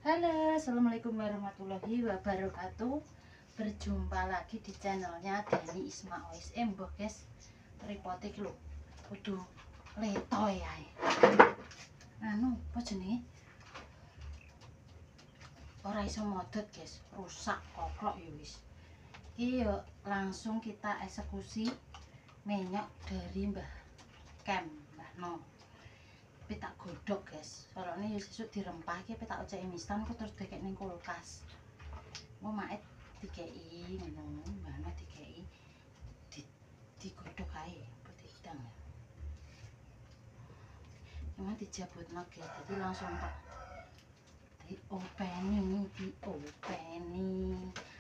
Halo, assalamualaikum warahmatullahi wabarakatuh. Berjumpa lagi di channelnya Deni Isma OSM, guys. Tripote iki lho, kudu letoy ae. Anu, apa jenenge? Ora iso modot, guys. Rusak koklok ya wis. Iki yo langsung kita eksekusi minyak dari Mbah Kem, Mbah No. Tapi tak godhog, guys. Soalnya ya sesuk dirempah iki tak oceki mistan kok terus dikek ning kulkas. Mau maet dikei ngono, mbahno dikei digodhog ae pedang. Cuma dijabutno, guys. Jadi langsung tak diopeni.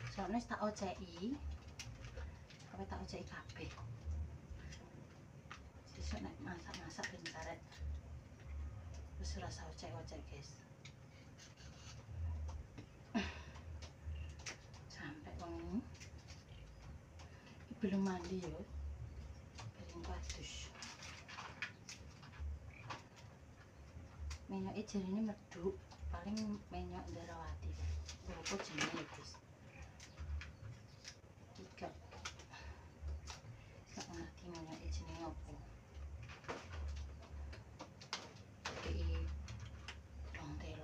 Soalnya tak oceki. Apa tak oceki kabeh. Sesuk nek masak-masak ben karet. Wis rasa ocek-ocek, guys. Sampai wong ini belum mandi yo. Piring padus. Minyaknya jarine medhuk, paling minyak Ndarawati. Apa jenenge, guys? Gak ngerti minyaknya jenenge apa.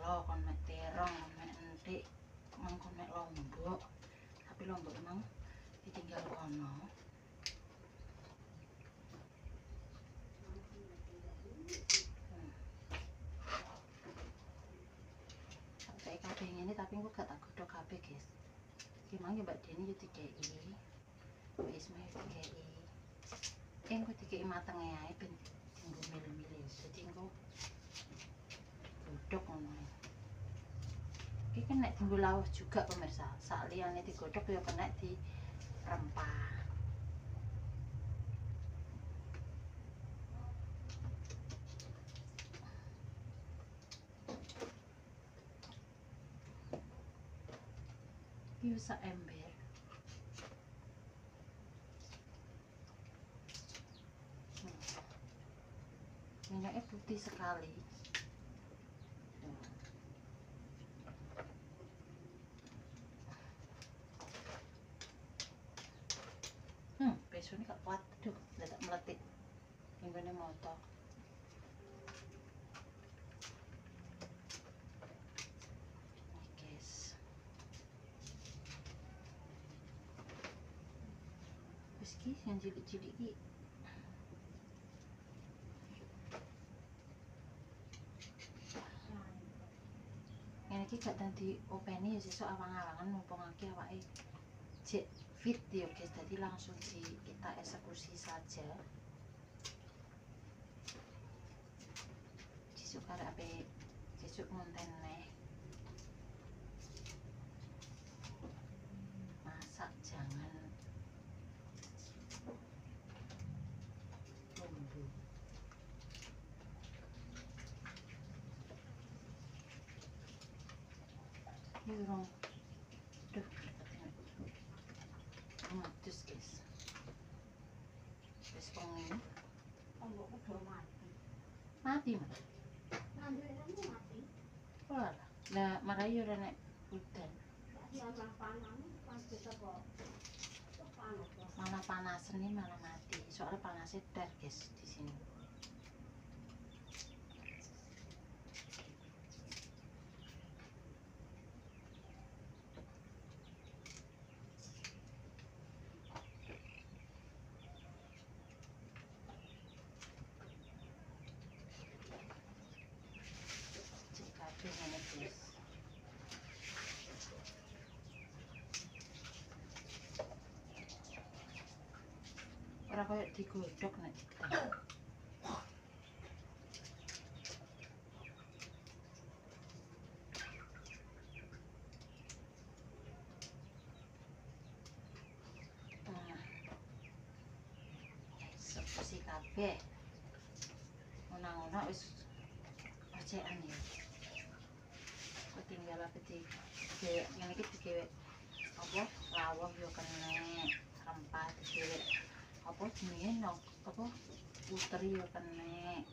Kon mek terong, mek entik, mangkon mek lombok. Tapi lombok emang ditinggal kono. Sampai kabeh ngene tapi engko gak tak godhog kabeh, guys. Iki mang Mbak Deni yo dikei. Mbak Isma yo dikei. Engko dikei matenge ae ben dienggo mil-mil. Dadi engko godhog ngono. Iki kan nek dienggo lawuh juga pemirsa. Sak liyane digodhog ya kena di rempah. Iki sak ember. Minyaknya putih sekali. Besok ini gak kuat, aduh, udah tak meletik minggunya motor. Ini, guys. Terus ini yang cilik-cilik ini. Ini gak tadi openi ya sesuk awang-awangan mumpung aki awake jek fit ya, guys. Jadi langsung kita eksekusi saja. Sesuk arep ape sesuk ngonten neh. Masak jangan lumbu. Yurong. Duh. Matus, guys. Wis wengi. Lombokku udah mati. Mati, Mas. Ngambilnya mati. Wah, lah marai ora nek udan. Malah panas, pas bisa kok. Panas. Malah panas nih malah mati. Soalnya panasnya dar, guys, di sini. Ngene, guys. Ora koyo digodhog nek diteng. Eksekusi kabeh. Ona-ona wis ocekan ya. Tinggal apa di ngene iki digawe apa lawuh yo kena rempah digawe apa jenenge no apa uteri yo kena.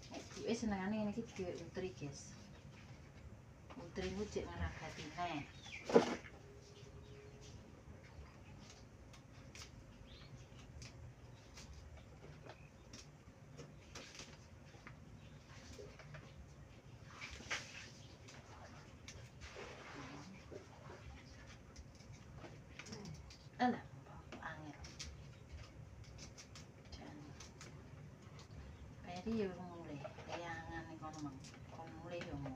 Nek duwe senengane ngene iki digawe uteri, guys. putrimu cek ngeragatine. Alah, angel. Jan. Peri yo mulai, kayangan kono mang. Kono mulai yo mau.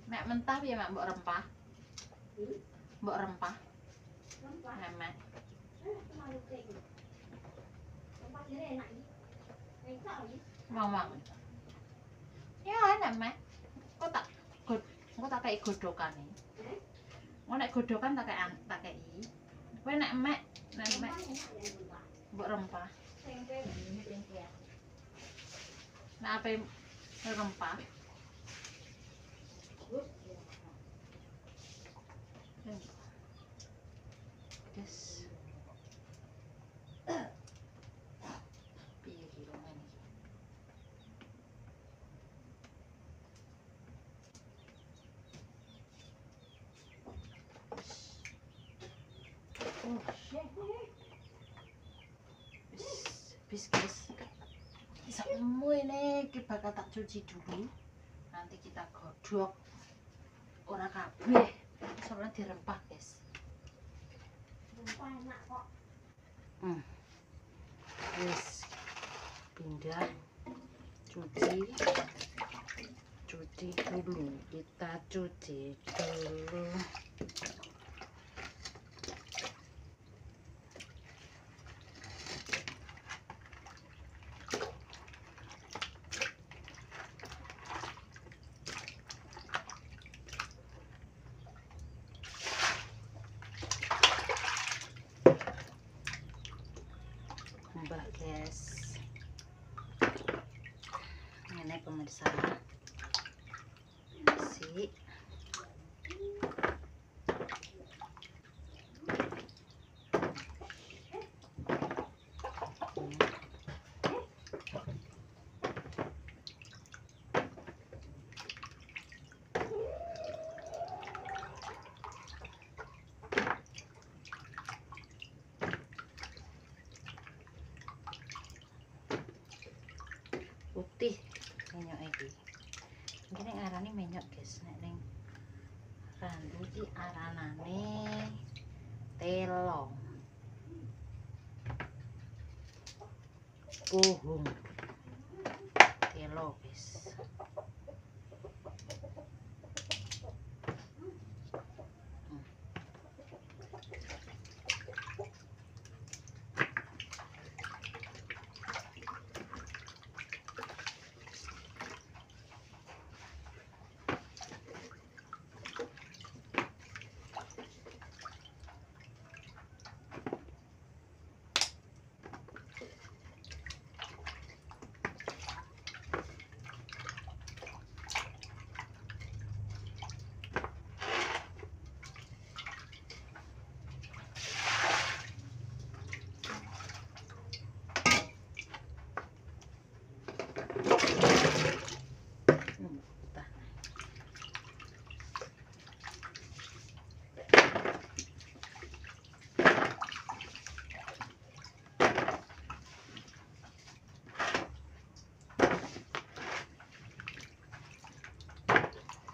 Mek mentah piye mak mbok rempah? Mbok rempah. Rempah. Mek. Terlalu kering. Rempah dia enak ni. Enak ni. Mau. Ya enak mek. Kok tak kayak godokan nih. Mau nek godokan tak kayak kowe nek mek Rempah enak ya rempah. mbok rempah. Tempe ini tempe. Nek ape rempah. Terus Yes. Piye iki romen iki? Oh, bis guys. Semua ini kita bakal tak cuci dulu. Nanti kita godok. Ora kabeh. Soalnya dirempah, guys. rempah enak kok. Terus pindah cuci dulu, kita cuci dulu. Mbak guys, ini pemirsa si putih minyak iki. Iki arane minyak guys, nek ning randu iki aranane telo. Pohong. Telo guys.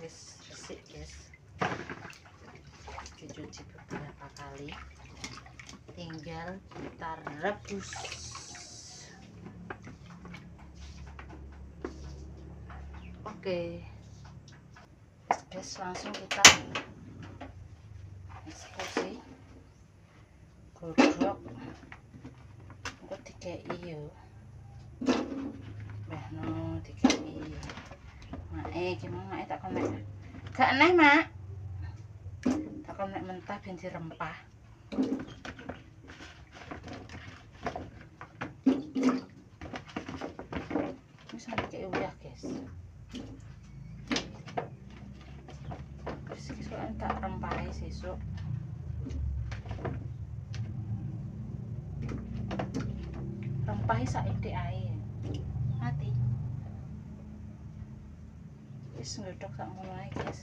Resik guys, dicuci beberapa kali, tinggal kita rebus. Oke guys, langsung kita eksekusi godok kok dikei yo no dikei gimana tak konek gak aneh mak tak konek mentah ben dirempah. Ini sampai kayak udah guys, soalnya tak rempahi sesuk. Rempahi saiki ae mati Wis nggodhog sak mulai, guys.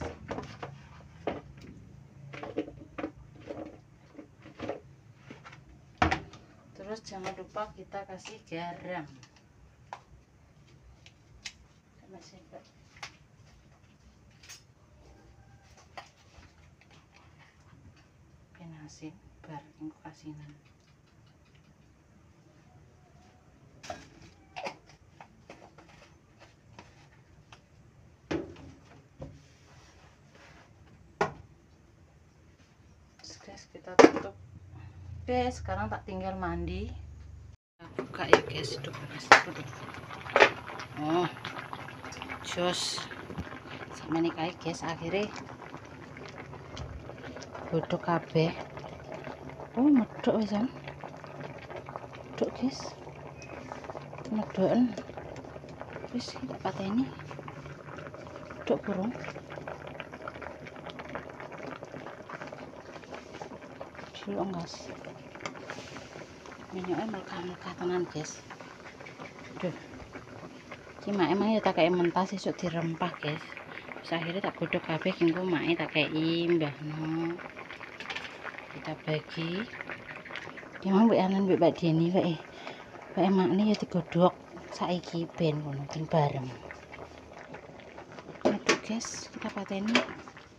Terus jangan lupa kita kasih garam. Asin bar engko kasinan. Guys, kita tutup. Oke, sekarang tak tinggal mandi. Buka ya guys, hidup panas dulu. Oh, jos sama nih kayak guys, akhirnya godhog kabeh. Oh, medhok wisan. Medhok guys. Medhoken. Wis tak pateni. Medhok burung. Cilok guys. Minyaknya melka-melka tenan guys. Duh. Cuma emang ya tak kayak mentah sesuk dirempah guys. Terus akhirnya tak godhog kabeh kengko mae tak kei mbahno. Kita bagi. Emang mbak Anan mbak Deni wae. Wae makne ya digodhog saiki ben ngono ben bareng. Aduh guys, kita pateni.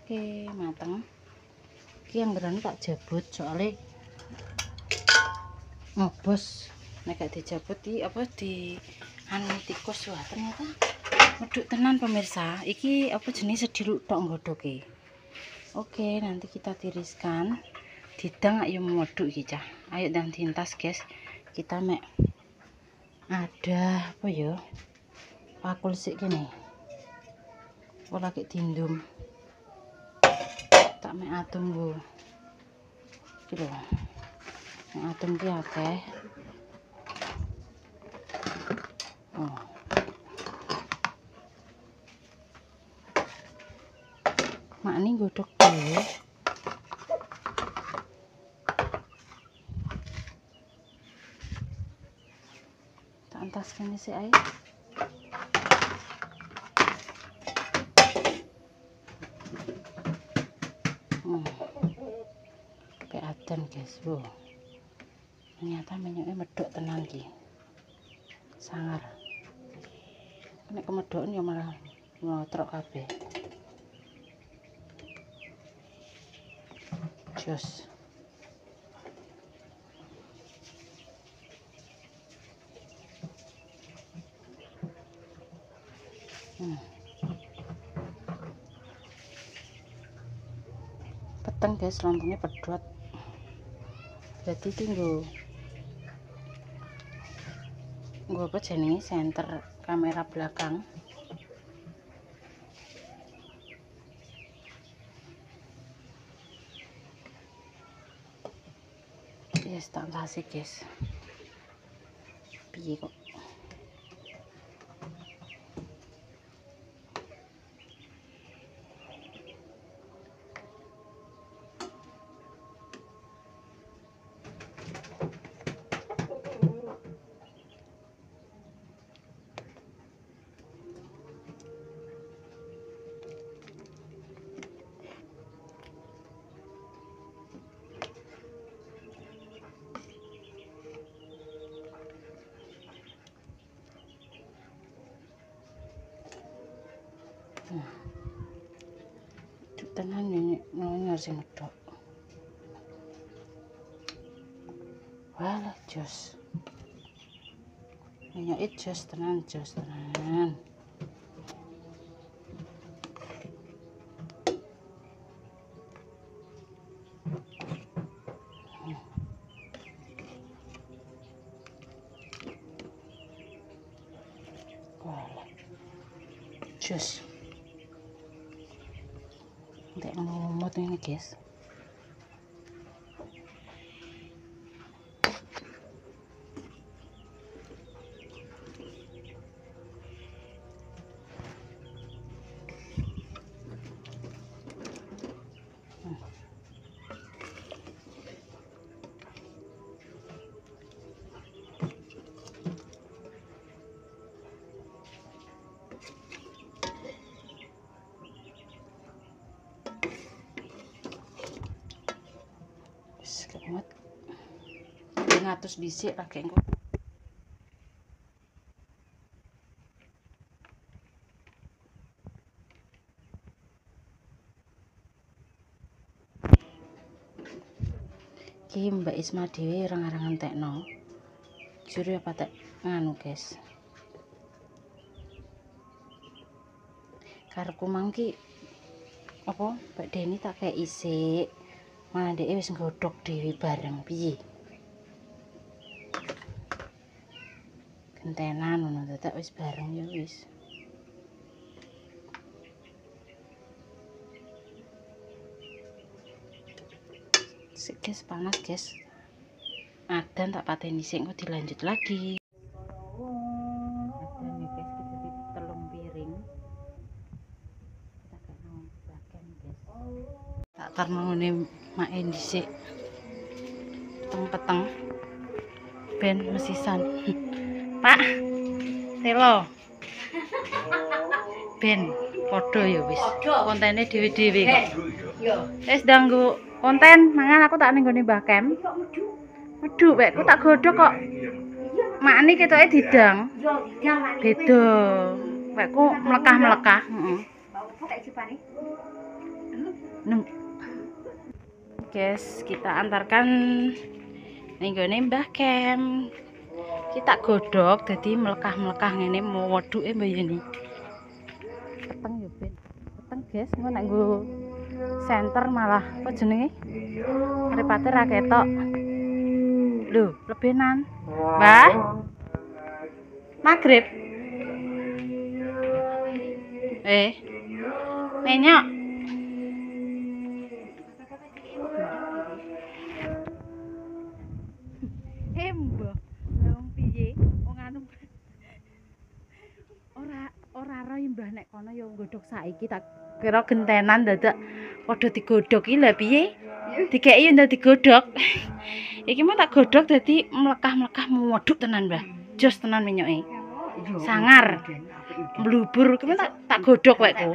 Oke, mateng. Iki yang berani tak jabut soalnya ngobos. Nek gak dijabut di apa di anu tikus. Wah, ternyata medhuk tenan pemirsa. Iki apa jenis sediluk tok nggodhoge. Oke, nanti kita tiriskan. Didang ayo medhuk iki cah. Ayo dan tintas guys. Kita mek ada apa ya? Pakul sik kene. Ora kek dindum. Tak mek atom go. Iki lho. Mek atom ki akeh. Oh. Makni godhog dhewe. Tak entaskan isi air. Kayak adan guys. Wow. Ternyata minyaknya medhok tenan ki. Sangar. Nek kemedhoken ya malah ngotrok kabeh. Jos. Peteng guys, lampunya pedot. Berarti tinggal nggo apa jenenge senter kamera belakang. Yes, tak kasih guys. Piye kok? Tenan nyonya sing medhok. Walah jos. Minyak jos tenan, jos tenan. Walah. Jos. Ntek ngelumut ini guys. Cenget. Ngatus dhisik lagi engko. Iki Mbak Isma dhewe orang-orang ngentekno. Jure apa tak nganu, guys. Karepku mangki apa Mbak Deni tak kayak isik. Malah dhek wis nggodhog dhewe bareng piye. Gentenan ngono dadak wis bareng ya wis. Sik guys, panas guys. Adan tak pateni sik engko dilanjut lagi. Adan ya guys, kita di telung piring. Kita gak mau bagian guys. Tak tarmone make dhisik. Peteng-peteng. Ben mesisan. Pak. Telo. Ben padha ya wis. Kontene dhewe-dhewe kok. Yo. Wis ndanggo konten mangan aku tak ning gone Mbah Kem. Medhu wekku tak godhog kok. Makne ketoke didang. Yo, didang mak. Beda. Wekku mlekah-mlekah, heeh. Apa kayak sipane? Guys, kita antarkan ning gone Mbah Kem. Kita godhog dadi mlekah-mlekah ngene wedhuke Mbak Yeni. Peteng yo, Ben. Peteng, guys, engko nek nggo senter malah apa jenenge? Mripate ra ketok. Lho, lebenan. Mbah. Magrib. Menyok. Mbah. Wong piye? Wong anu. Ora ro mbah nek kono ya nggodhog saiki tak kira gentenan dadak padha digodhog iki lha piye? Dikeki ndak digodhog. Iki mah tak godhog dadi mlekah-mlekah wedhuk tenan, Mbah. Jos tenan minyoke. Sangar. Mblubur ki tak godhog wekku.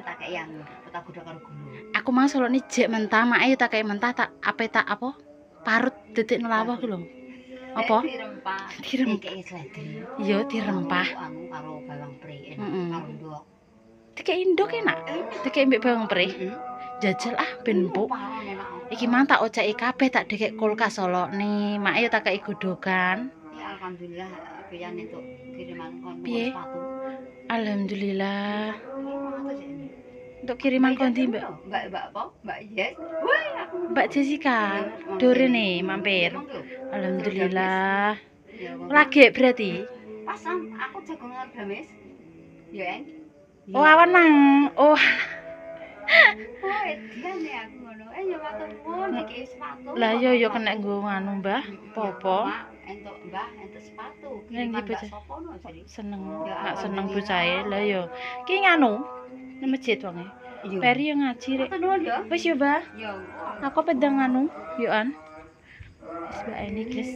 Tak godhog karo gula. Aku mang solone jek mentah, mak ayo tak kei mentah tak apa? Parut detik nelawah ku lho. Apa? Dirempah. Dirempah. Dikeki sledi. Iya dirempah. Anu karo bawang pre enak Heeh. karo ndok. Dikei ndok enak. Dikei mbek bawang pre. Jajal ah ben empuk. Iki mang tak oceki kabeh tak dekek kulkas solokne. Mak ayo tak kei godhogan. Ya alhamdulillah pian entuk kiriman kon Piye? sepatu. Alhamdulillah. Apa sih ini? Untuk kiriman kondi, Mbak. Mbak apa? Mbak Yes. Woi, aku. Mbak Jessica. Dore nih mampir. Alhamdulillah. Ya, Lagi berarti. pasang aku jagongan gamis. Ya, En. Oh awan mang. Oh Woi, dia nih aku ngono. Ya matur nuwun iki sepatu. lah yo kena nggo nganu, Mbah. Apa? Entuk Mbah, entuk sepatu. Nang ndi Kiriman bocah? Mbak Sopo no jadi. Seneng. Ya, Nak seneng alhamdulillah. bocahe. Lah yo. Ki nganu nang masjid wonge. Iya. Peri yo ngaji rek. Matur nuwun ya. Wis yo, Mbah. Ya. Aku pedang anu, yo an. Wis bae ini, guys.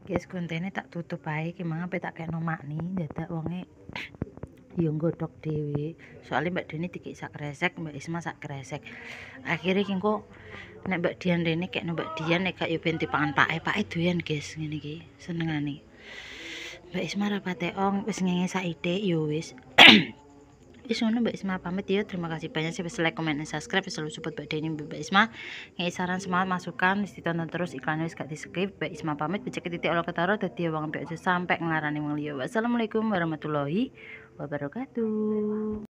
Guys, kontene tak tutup ae ki mang ape tak kena makni dadak wonge yo nggodhog dhewe. Soale Mbak Deni dikek sak kresek, Mbak Isma sak kresek. Akhire ki engko nek Mbak Dian rene kekno Mbak Dian nek gak yo ben dipangan pake doyan, guys, ngene iki. Senengane. Mbak Isma rapate ong wis ngenge saithik yo wis. Wis ngono Mbak Isma pamit ya. Terima kasih banyak sudah like, comment, dan subscribe. Selalu support Mbak Deni Mbak Isma. Ngai saran semangat masukan wis ditonton terus iklannya wis gak di-skip. Mbak Isma pamit becek titik Allah ketara dadi wong ambek aja sampai ngelarani wong liya. Wassalamualaikum warahmatullahi wabarakatuh.